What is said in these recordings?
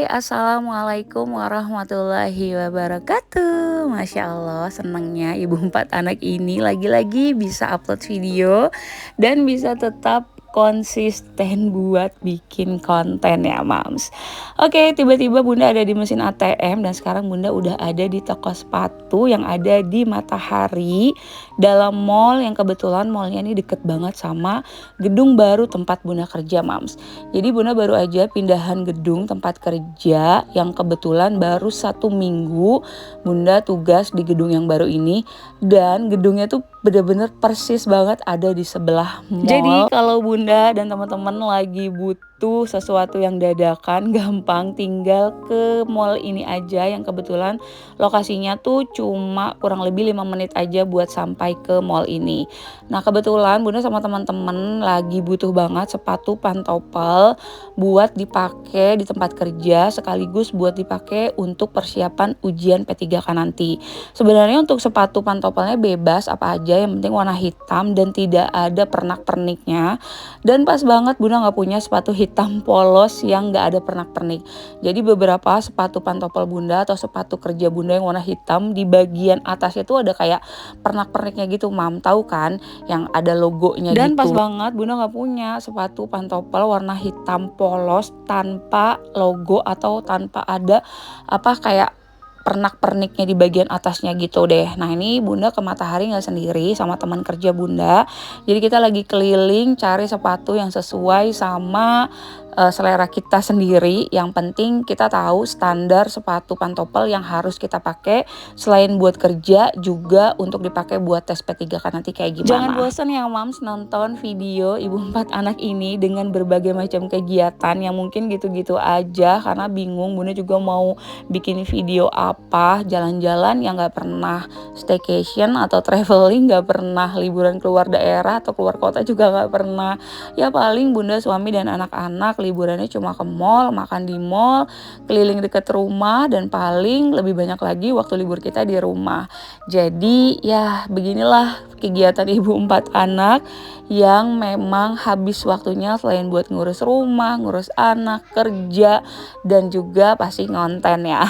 Assalamualaikum warahmatullahi wabarakatuh. Masya Allah, senangnya ibu empat anak ini lagi-lagi bisa upload video dan bisa tetap konsisten buat bikin konten ya mams. Oke, tiba-tiba bunda ada di mesin ATM dan sekarang bunda udah ada di toko sepatu yang ada di Matahari dalam mall, yang kebetulan mallnya ini deket banget sama gedung baru tempat bunda kerja mams. Jadi bunda baru aja pindahan gedung tempat kerja yang kebetulan baru 1 minggu bunda tugas di gedung yang baru ini, dan gedungnya tuh bener-bener persis banget ada di sebelah mall. Jadi kalau bunda dan teman-teman lagi butuh sesuatu yang dadakan, gampang tinggal ke mall ini aja, yang kebetulan lokasinya tuh cuma kurang lebih 5 menit aja buat sampai ke mall ini. Nah kebetulan bunda sama teman-teman lagi butuh banget sepatu pantopel buat dipakai di tempat kerja, sekaligus buat dipakai untuk persiapan ujian P3K nanti. Sebenarnya untuk sepatu pantopelnya bebas apa aja, yang penting warna hitam dan tidak ada pernak-perniknya. Dan pas banget bunda nggak punya sepatu hitam polos yang nggak ada pernak-pernik. Jadi beberapa sepatu pantopel bunda atau sepatu kerja bunda yang warna hitam, di bagian atasnya tuh ada kayak pernak-perniknya gitu mam, tahu kan yang ada logonya gitu. Dan pas banget bunda nggak punya sepatu pantopel warna hitam polos tanpa logo atau tanpa ada apa kayak pernak-perniknya di bagian atasnya gitu deh. Nah ini bunda ke Matahari nggak sendiri, sama teman kerja bunda. Jadi kita lagi keliling cari sepatu yang sesuai sama selera kita sendiri. Yang penting kita tahu standar sepatu pantopel yang harus kita pakai selain buat kerja, juga untuk dipakai buat tes P3K nanti kayak gimana. Jangan bosan ya mams nonton video ibu empat anak ini dengan berbagai macam kegiatan yang mungkin gitu-gitu aja karena bingung bunda juga mau bikin video apa, jalan-jalan yang nggak pernah staycation atau traveling, nggak pernah liburan keluar daerah atau keluar kota juga nggak pernah. Ya paling bunda, suami dan anak-anak liburannya cuma ke mall, makan di mall, keliling dekat rumah, dan paling lebih banyak lagi waktu libur kita di rumah. Jadi ya beginilah kegiatan ibu empat anak yang memang habis waktunya selain buat ngurus rumah, ngurus anak, kerja, dan juga pasti ngonten ya.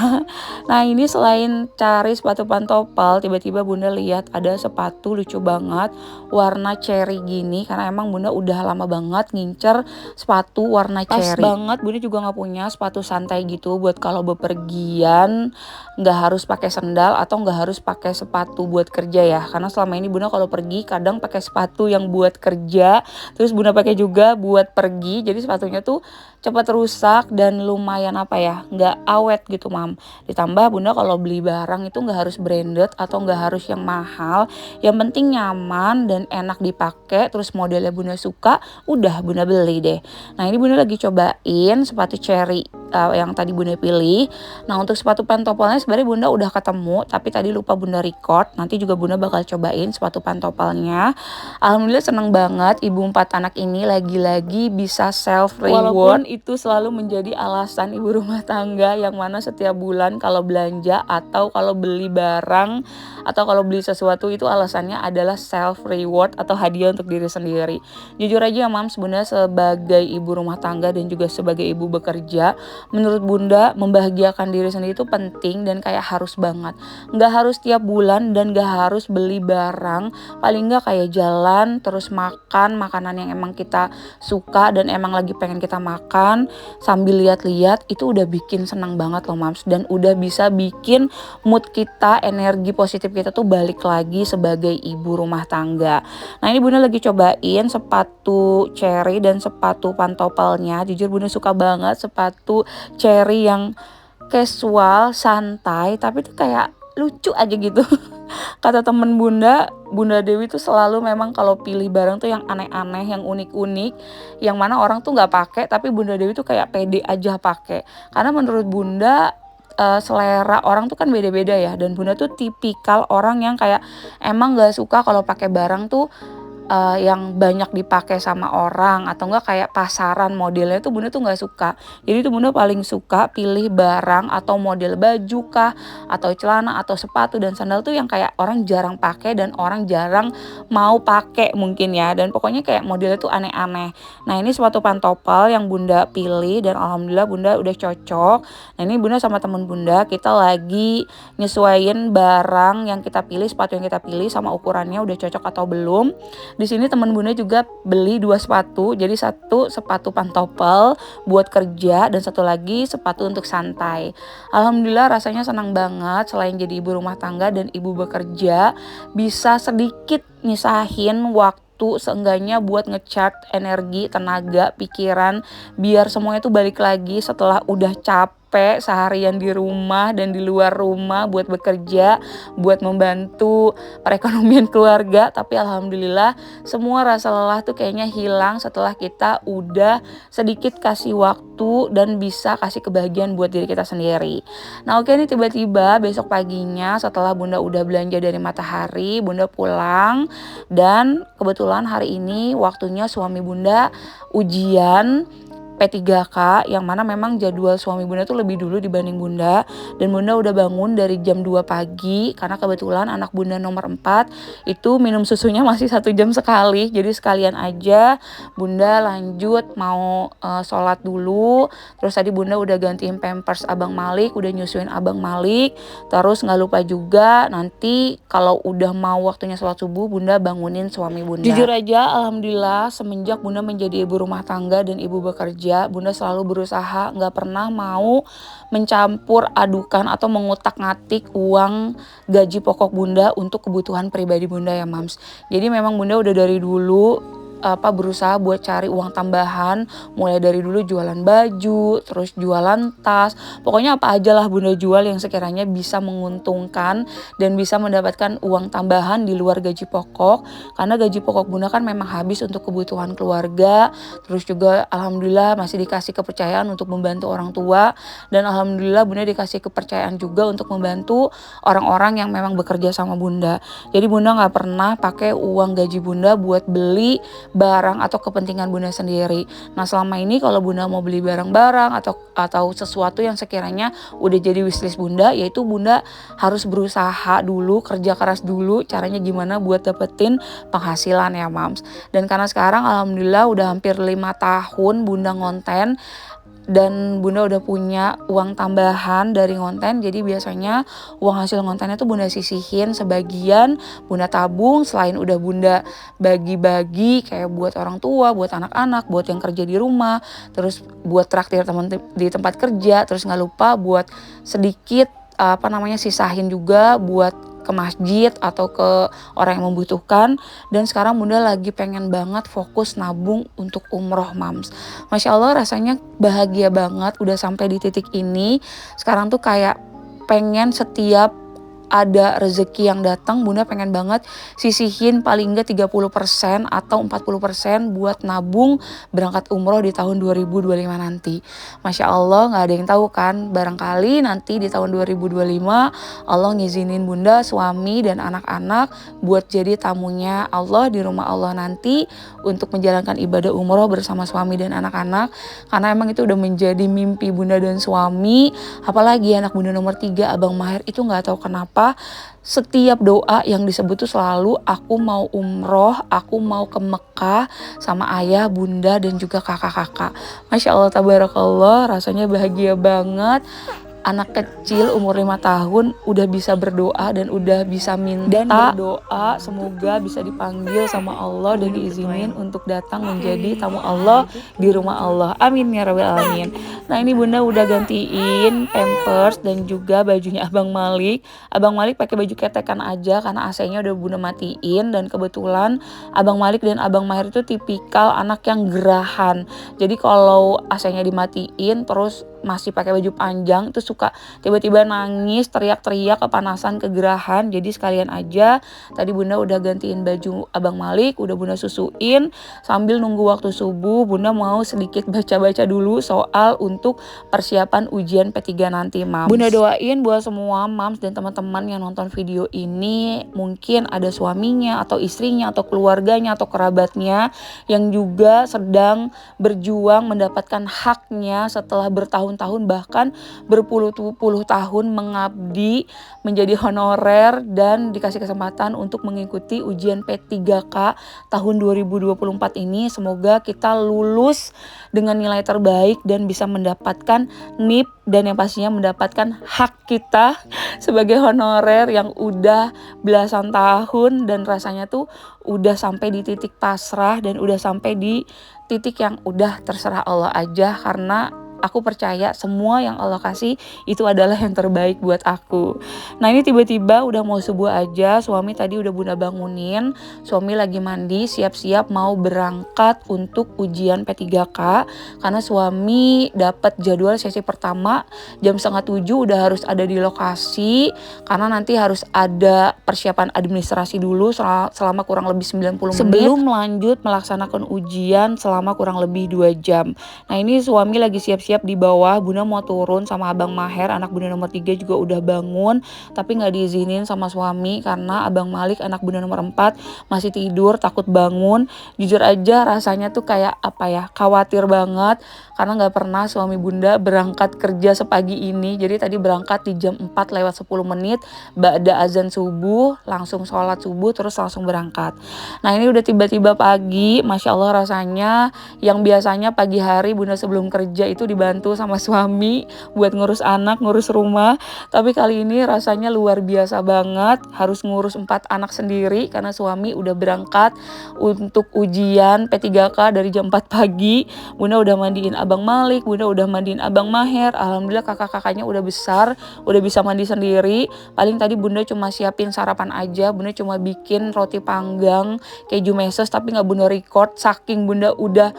Nah ini selain cari sepatu pantopel, tiba-tiba bunda lihat ada sepatu lucu banget warna cherry gini, karena emang bunda udah lama banget ngincer sepatu warna cherry. Pas banget bunda juga nggak punya sepatu santai gitu buat kalau bepergian, nggak harus pakai sendal atau nggak harus pakai sepatu buat kerja ya, karena selama ini bunda kalau pergi kadang pakai sepatu yang buat kerja, terus bunda pakai juga buat pergi, jadi sepatunya tuh cepat rusak dan lumayan apa ya, nggak awet gitu mam. Ditambah bunda kalau beli barang itu nggak harus branded atau nggak harus yang mahal, yang penting nyaman dan enak dipakai, terus modelnya bunda suka, udah bunda beli deh. Nah ini bunda lagi cobain sepatu cherry yang tadi bunda pilih. Nah untuk sepatu pantopelnya sebenarnya bunda udah ketemu, tapi tadi lupa bunda record. Nanti juga bunda bakal cobain sepatu pantopelnya. Alhamdulillah seneng banget ibu empat anak ini lagi-lagi bisa self reward. Walaupun itu selalu menjadi alasan ibu rumah tangga yang mana setiap bulan kalau belanja atau kalau beli barang atau kalau beli sesuatu itu alasannya adalah self reward atau hadiah untuk diri sendiri. Jujur aja mams, bunda sebagai ibu rumah tangga dan juga sebagai ibu bekerja, menurut bunda membahagiakan diri sendiri itu penting dan kayak harus banget. Nggak harus tiap bulan dan nggak harus beli barang, paling nggak kayak jalan terus makan makanan yang emang kita suka dan emang lagi pengen kita makan sambil lihat-lihat, itu udah bikin senang banget loh mams, dan udah bisa bikin mood kita, energi positif kita tuh balik lagi sebagai ibu rumah tangga. Nah ini bunda lagi cobain sepatu cherry dan sepatu pantopelnya. Jujur bunda suka banget sepatu cherry yang casual, santai, tapi tuh kayak lucu aja gitu. Kata temen bunda, Bunda Dewi tuh selalu memang kalau pilih barang tuh yang aneh-aneh, yang unik-unik, yang mana orang tuh nggak pakai, tapi Bunda Dewi tuh kayak pede aja pakai. Karena menurut bunda selera orang tuh kan beda-beda ya, dan bunda tuh tipikal orang yang kayak emang nggak suka kalau pakai barang tuh yang banyak dipakai sama orang atau enggak kayak pasaran modelnya tuh bunda tuh nggak suka. Jadi tuh bunda paling suka pilih barang atau model baju kah atau celana atau sepatu dan sandal tuh yang kayak orang jarang pakai dan orang jarang mau pakai mungkin ya, dan pokoknya kayak modelnya tuh aneh-aneh. Nah ini sepatu pantopel yang bunda pilih dan alhamdulillah bunda udah cocok. Nah ini bunda sama temen bunda kita lagi nyesuaiin barang yang kita pilih, sepatu yang kita pilih sama ukurannya udah cocok atau belum. Di sini teman bunda juga beli 2 sepatu, jadi satu sepatu pantopel buat kerja dan satu lagi sepatu untuk santai. Alhamdulillah rasanya senang banget, selain jadi ibu rumah tangga dan ibu bekerja, bisa sedikit nyisahin waktu seenggaknya buat ngecharge energi, tenaga, pikiran, biar semuanya tuh balik lagi setelah udah capek seharian di rumah dan di luar rumah buat bekerja, buat membantu perekonomian keluarga. Tapi alhamdulillah semua rasa lelah tuh kayaknya hilang setelah kita udah sedikit kasih waktu dan bisa kasih kebahagiaan buat diri kita sendiri. Nah oke, nih tiba-tiba besok paginya setelah bunda udah belanja dari Matahari, bunda pulang dan kebetulan hari ini waktunya suami bunda ujian P3K, yang mana memang jadwal suami bunda tuh lebih dulu dibanding bunda, dan bunda udah bangun dari jam 2 pagi karena kebetulan anak bunda nomor 4 itu minum susunya masih 1 jam sekali. Jadi sekalian aja bunda lanjut mau sholat dulu, terus tadi bunda udah gantiin pampers Abang Malik, udah nyusuin Abang Malik, terus nggak lupa juga nanti kalau udah mau waktunya sholat subuh bunda bangunin suami bunda. Jujur aja alhamdulillah semenjak bunda menjadi ibu rumah tangga dan ibu bekerja, bunda selalu berusaha nggak pernah mau mencampur adukan atau mengutak-ngatik uang gaji pokok bunda untuk kebutuhan pribadi bunda ya mams. Jadi memang bunda udah dari dulu berusaha buat cari uang tambahan, mulai dari dulu jualan baju, terus jualan tas, pokoknya apa aja lah bunda jual yang sekiranya bisa menguntungkan dan bisa mendapatkan uang tambahan di luar gaji pokok, karena gaji pokok bunda kan memang habis untuk kebutuhan keluarga. Terus juga alhamdulillah masih dikasih kepercayaan untuk membantu orang tua, dan alhamdulillah bunda dikasih kepercayaan juga untuk membantu orang-orang yang memang bekerja sama bunda. Jadi bunda nggak pernah pakai uang gaji bunda buat beli barang atau kepentingan bunda sendiri. Nah selama ini kalau bunda mau beli barang-barang atau sesuatu yang sekiranya udah jadi wishlist bunda, yaitu bunda harus berusaha dulu, kerja keras dulu, caranya gimana buat dapetin penghasilan ya mams. Dan karena sekarang alhamdulillah udah hampir 5 tahun bunda ngonten dan bunda udah punya uang tambahan dari ngonten, jadi biasanya uang hasil ngontennya tuh bunda sisihin sebagian, bunda tabung, selain udah bunda bagi-bagi kayak buat orang tua, buat anak-anak, buat yang kerja di rumah, terus buat traktir teman di tempat kerja, terus nggak lupa buat sedikit sisahin juga buat ke masjid atau ke orang yang membutuhkan. Dan sekarang bunda lagi pengen banget fokus nabung untuk umroh mams. Masya Allah rasanya bahagia banget udah sampai di titik ini. Sekarang tuh kayak pengen setiap ada rezeki yang datang bunda pengen banget sisihin paling enggak 30% atau 40% buat nabung berangkat umroh di tahun 2025 nanti. Masya Allah gak ada yang tahu kan, barangkali nanti di tahun 2025 Allah ngizinin bunda, suami dan anak-anak buat jadi tamunya Allah di rumah Allah nanti untuk menjalankan ibadah umroh bersama suami dan anak-anak, karena emang itu udah menjadi mimpi bunda dan suami. Apalagi anak bunda nomor 3 Abang Maher itu gak tahu kenapa setiap doa yang disebut tuh selalu aku mau umroh, aku mau ke Mekah sama ayah, bunda dan juga kakak-kakak. Masya Allah tabarakallah, rasanya bahagia banget. Anak kecil umur 5 tahun udah bisa berdoa dan udah bisa minta dan berdoa semoga bisa dipanggil sama Allah dan diizinin untuk datang menjadi tamu Allah di rumah Allah. Amin ya rabbal alamin. Nah ini bunda udah gantiin pampers dan juga bajunya Abang Malik. Abang Malik pakai baju ketekan aja karena AC-nya udah bunda matiin, dan kebetulan Abang Malik dan Abang Mahir itu tipikal anak yang gerahan. Jadi kalau AC-nya dimatiin terus masih pakai baju panjang itu suka tiba-tiba nangis, teriak-teriak, kepanasan, kegerahan. Jadi sekalian aja tadi bunda udah gantiin baju abang Malik, udah bunda susuin. Sambil nunggu waktu subuh, bunda mau sedikit baca-baca dulu soal untuk persiapan ujian P3 nanti, Mams. Bunda doain buat semua Mams dan teman-teman yang nonton video ini, mungkin ada suaminya atau istrinya atau keluarganya atau kerabatnya yang juga sedang berjuang mendapatkan haknya setelah bertahun-tahun bahkan berpuluh-puluh tahun mengabdi menjadi honorer dan dikasih kesempatan untuk mengikuti ujian P3K tahun 2024 ini. Semoga kita lulus dengan nilai terbaik dan bisa mendapatkan NIP dan yang pastinya mendapatkan hak kita sebagai honorer yang udah belasan tahun dan rasanya tuh udah sampai di titik pasrah dan udah sampai di titik yang udah terserah Allah aja, karena aku percaya semua yang Allah kasih itu adalah yang terbaik buat aku. Nah ini tiba-tiba udah mau subuh aja, suami tadi udah bunda bangunin, suami lagi mandi siap-siap mau berangkat untuk ujian P3K karena suami dapat jadwal sesi pertama jam 6:30 udah harus ada di lokasi karena nanti harus ada persiapan administrasi dulu selama kurang lebih 90 menit sebelum lanjut melaksanakan ujian selama kurang lebih 2 jam. Nah ini suami lagi siap-siap di bawah, bunda mau turun sama abang Maher, anak bunda nomor 3 juga udah bangun, tapi nggak diizinin sama suami karena abang Malik, anak bunda nomor 4 masih tidur, takut bangun. Jujur aja rasanya tuh kayak khawatir banget karena nggak pernah suami bunda berangkat kerja sepagi ini. Jadi tadi berangkat di jam 4:10 ba'da azan subuh, langsung sholat subuh terus langsung berangkat. Nah ini udah tiba-tiba pagi, Masya Allah rasanya yang biasanya pagi hari bunda sebelum kerja itu dibantu sama suami buat ngurus anak, ngurus rumah, tapi kali ini rasanya luar biasa banget, harus ngurus 4 anak sendiri karena suami udah berangkat untuk ujian P3K dari jam 4 pagi. Bunda udah mandiin abang Malik, bunda udah mandiin abang Maher, alhamdulillah kakak-kakaknya udah besar, udah bisa mandi sendiri. Paling tadi bunda cuma siapin sarapan aja, bunda cuma bikin roti panggang keju meses tapi nggak bunda record saking bunda udah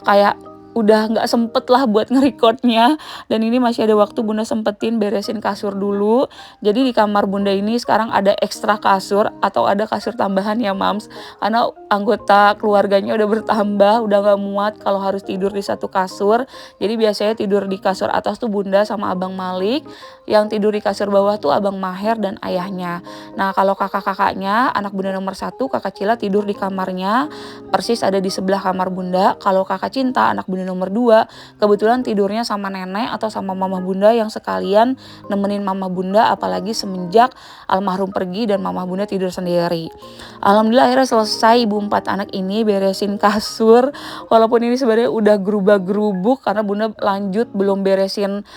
kayak udah nggak sempet lah buat nge-recordnya. Dan ini masih ada waktu bunda sempetin beresin kasur dulu. Jadi di kamar bunda ini sekarang ada ekstra kasur atau ada kasur tambahan ya Mams, karena anggota keluarganya udah bertambah, udah nggak muat kalau harus tidur di satu kasur. Jadi biasanya tidur di kasur atas tuh bunda sama abang Malik, yang tidur di kasur bawah tuh abang Maher dan ayahnya. Nah kalau kakak-kakaknya, anak bunda nomor 1 kakak Cila tidur di kamarnya persis ada di sebelah kamar bunda. Kalau kakak Cinta, anak bunda nomor 2 kebetulan tidurnya sama nenek atau sama mama bunda yang sekalian nemenin mama bunda, apalagi semenjak almarhum pergi dan mama bunda tidur sendiri. Alhamdulillah akhirnya selesai ibu 4 anak ini beresin kasur, walaupun ini sebenarnya udah gerubak-gerubuk karena bunda lanjut belum beresin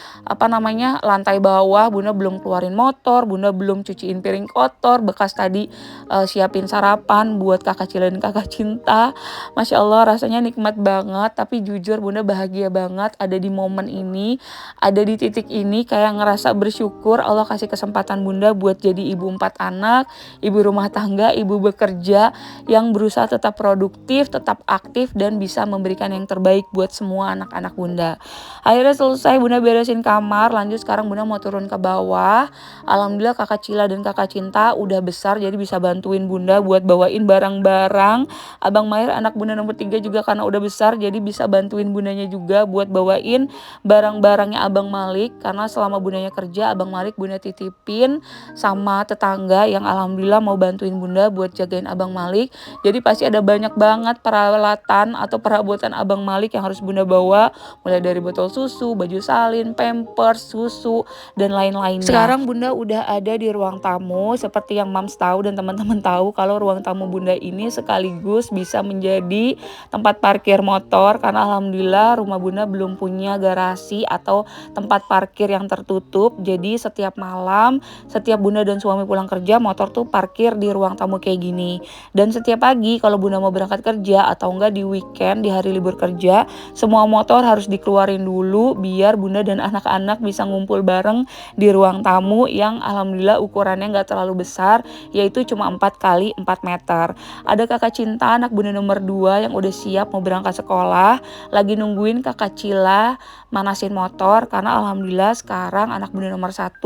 lantai bawah, bunda belum keluarin motor, bunda belum cuciin piring kotor bekas tadi siapin sarapan buat kakak Cila dan kakak Cinta. Masya Allah rasanya nikmat banget, tapi jujur bunda bahagia banget ada di momen ini, ada di titik ini, kayak ngerasa bersyukur Allah kasih kesempatan bunda buat jadi ibu 4 anak, ibu rumah tangga, ibu bekerja yang berusaha tetap produktif, tetap aktif dan bisa memberikan yang terbaik buat semua anak-anak bunda. Akhirnya selesai bunda beresin kamar, lanjut sekarang bunda mau turun ke bawah. Alhamdulillah kakak Cila dan kakak Cinta udah besar jadi bisa bantuin bunda buat bawain barang-barang. Abang Maher anak bunda nomor 3 juga karena udah besar jadi bisa bantuin bundanya juga buat bawain barang-barangnya abang Malik, karena selama bundanya kerja abang Malik bunda titipin sama tetangga yang alhamdulillah mau bantuin bunda buat jagain abang Malik. Jadi pasti ada banyak banget peralatan atau perabotan abang Malik yang harus bunda bawa, mulai dari botol susu, baju salin, pampers, susu dan lain-lainnya. Sekarang bunda udah ada di ruang tamu, seperti yang Mams tahu dan teman-teman tahu kalau ruang tamu bunda ini sekaligus bisa menjadi tempat parkir motor karena alhamdulillah rumah bunda belum punya garasi atau tempat parkir yang tertutup. Jadi setiap malam, setiap bunda dan suami pulang kerja, motor tuh parkir di ruang tamu kayak gini. Dan setiap pagi kalau bunda mau berangkat kerja atau enggak di weekend, di hari libur kerja, semua motor harus dikeluarin dulu biar bunda dan anak-anak bisa ngumpul bareng di ruang tamu yang alhamdulillah ukurannya nggak terlalu besar, yaitu cuma 4 kali 4 meter. Ada kakak Cinta anak bunda nomor 2 yang udah siap mau berangkat sekolah, lagi lagi nungguin kakak Cila manasin motor, karena alhamdulillah sekarang anak bunda nomor 1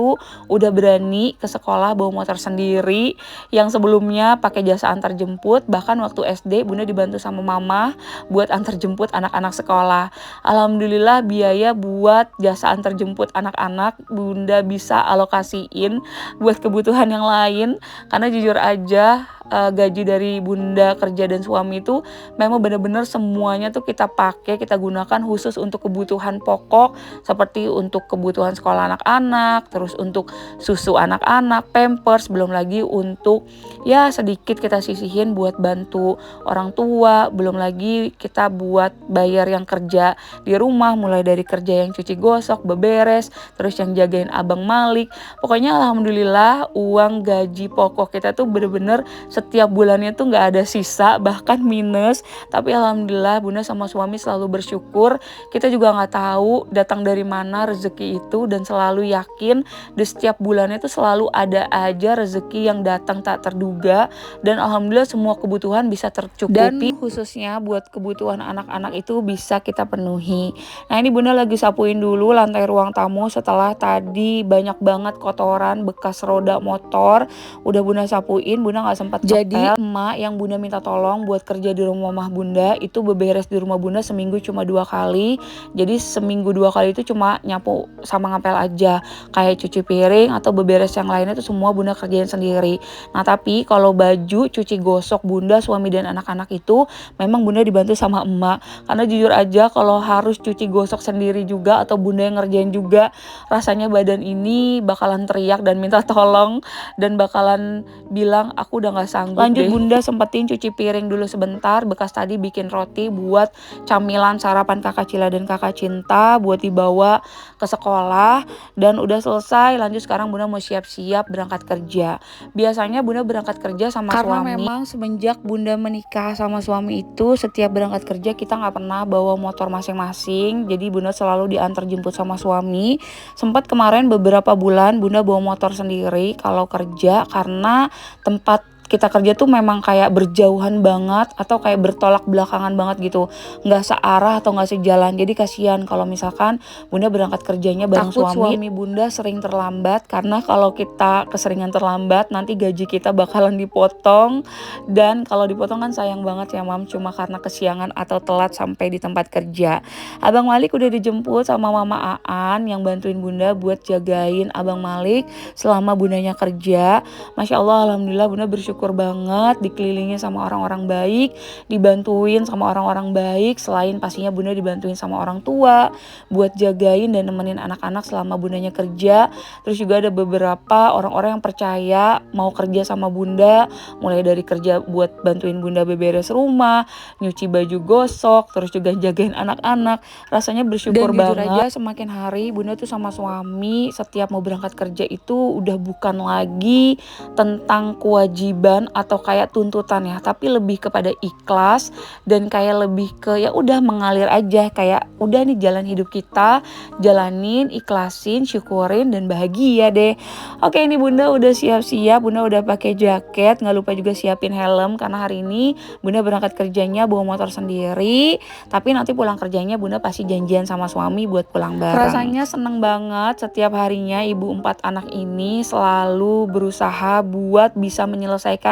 udah berani ke sekolah bawa motor sendiri. Yang sebelumnya pakai jasa antar jemput, bahkan waktu SD bunda dibantu sama mama buat antar jemput anak-anak sekolah. Alhamdulillah biaya buat jasa antar jemput anak-anak bunda bisa alokasiin buat kebutuhan yang lain, karena jujur aja gaji dari bunda kerja dan suami itu memang benar-benar semuanya tuh kita pakai, kita gunakan khusus untuk kebutuhan pokok seperti untuk kebutuhan sekolah anak-anak, terus untuk susu anak-anak, pampers, belum lagi untuk ya sedikit kita sisihin buat bantu orang tua, belum lagi kita buat bayar yang kerja di rumah, mulai dari kerja yang cuci gosok, beberes, terus yang jagain Abang Malik. Pokoknya alhamdulillah uang gaji pokok kita tuh bener-bener setiap bulannya tuh nggak ada sisa, bahkan minus. Tapi alhamdulillah bunda sama suami selalu bersyukur. Kita juga nggak tahu datang dari mana rezeki itu, dan selalu yakin di setiap bulannya tuh selalu ada aja rezeki yang datang tak terduga, dan alhamdulillah semua kebutuhan bisa tercukupi, dan khususnya buat kebutuhan anak-anak itu bisa kita penuhi. Nah ini bunda lagi sapuin dulu lantai ruang tamu setelah tadi banyak banget kotoran bekas roda motor. Udah bunda sapuin, bunda nggak sempat. Jadi emak yang bunda minta tolong buat kerja di rumah bunda itu beberes di rumah bunda seminggu cuma 2 kali. Jadi seminggu 2 kali itu cuma nyapu sama ngepel aja, kayak cuci piring atau beberes yang lainnya itu semua bunda kerjain sendiri. Nah tapi kalau baju cuci gosok bunda, suami dan anak-anak itu memang bunda dibantu sama emak, karena jujur aja kalau harus cuci gosok sendiri juga atau bunda yang ngerjain juga, rasanya badan ini bakalan teriak dan minta tolong, dan bakalan bilang aku udah gak sanggup. Lanjut deh. Bunda sempetin cuci piring dulu sebentar, bekas tadi bikin roti buat camilan sarapan kakak Cila dan kakak Cinta buat dibawa ke sekolah, dan udah selesai. Lanjut sekarang bunda mau siap-siap berangkat kerja. Biasanya bunda berangkat kerja sama karena suami, memang semenjak bunda menikah sama suami itu setiap berangkat kerja kita nggak pernah bawa motor masing-masing, jadi bunda selalu diantar jemput sama suami. Sempat kemarin beberapa bulan bunda bawa motor sendiri kalau kerja, karena tempat kita kerja tuh memang kayak berjauhan banget atau kayak bertolak belakangan banget gitu, nggak searah atau nggak sejalan. Jadi kasihan kalau misalkan bunda berangkat kerjanya bareng suami bunda sering terlambat, karena kalau kita keseringan terlambat nanti gaji kita bakalan dipotong, dan kalau dipotong kan sayang banget ya mam, cuma karena kesiangan atau telat sampai di tempat kerja. Abang Malik udah dijemput sama mama Aan yang bantuin bunda buat jagain Abang Malik selama bundanya kerja. Masya Allah, alhamdulillah bunda bersyukur banget dikelilingi sama orang-orang baik, dibantuin sama orang-orang baik. Selain pastinya bunda dibantuin sama orang tua buat jagain dan nemenin anak-anak selama bundanya kerja. Terus juga ada beberapa orang-orang yang percaya mau kerja sama bunda, mulai dari kerja buat bantuin bunda beberes rumah, nyuci baju gosok, terus juga jagain anak-anak. Rasanya bersyukur banget. Dan jujur aja semakin hari bunda tuh sama suami setiap mau berangkat kerja itu udah bukan lagi tentang kewajiban atau kayak tuntutan ya, tapi lebih kepada ikhlas dan kayak lebih ke ya udah mengalir aja, kayak udah nih jalan hidup kita, jalanin, ikhlasin, syukurin dan bahagia deh. Oke, ini bunda udah siap-siap, bunda udah pakai jaket, nggak lupa juga siapin helm karena hari ini bunda berangkat kerjanya bawa motor sendiri, tapi nanti pulang kerjanya bunda pasti janjian sama suami buat pulang bareng. Rasanya seneng banget setiap harinya ibu 4 anak ini selalu berusaha buat bisa menyelesaikan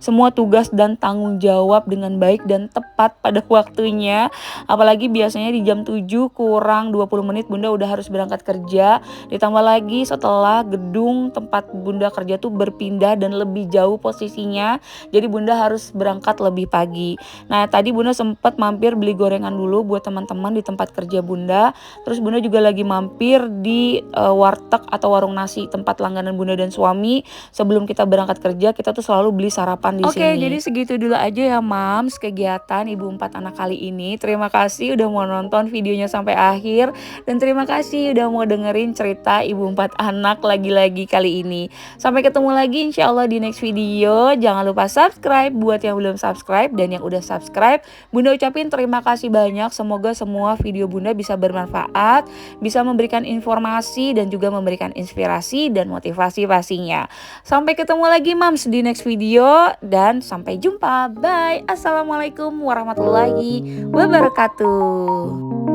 semua tugas dan tanggung jawab dengan baik dan tepat pada waktunya. Apalagi biasanya di jam 7 kurang 20 menit bunda udah harus berangkat kerja. Ditambah lagi setelah gedung tempat bunda kerja tuh berpindah dan lebih jauh posisinya, jadi bunda harus berangkat lebih pagi. Nah tadi bunda sempat mampir beli gorengan dulu buat teman-teman di tempat kerja bunda. Terus bunda juga lagi mampir di warteg atau warung nasi tempat langganan bunda dan suami. Sebelum kita berangkat kerja kita tuh selalu beli sarapan di sini. Oke, jadi segitu dulu aja ya mams kegiatan ibu 4 anak kali ini. Terima kasih udah mau nonton videonya sampai akhir, dan terima kasih udah mau dengerin cerita ibu 4 anak lagi-lagi kali ini. Sampai ketemu lagi insya Allah di next video. Jangan lupa subscribe buat yang belum subscribe, dan yang udah subscribe bunda ucapin terima kasih banyak. Semoga semua video bunda bisa bermanfaat, bisa memberikan informasi dan juga memberikan inspirasi dan motivasi pastinya. Sampai ketemu lagi mams di next video. video dan sampai jumpa. Bye. Assalamualaikum warahmatullahi wabarakatuh.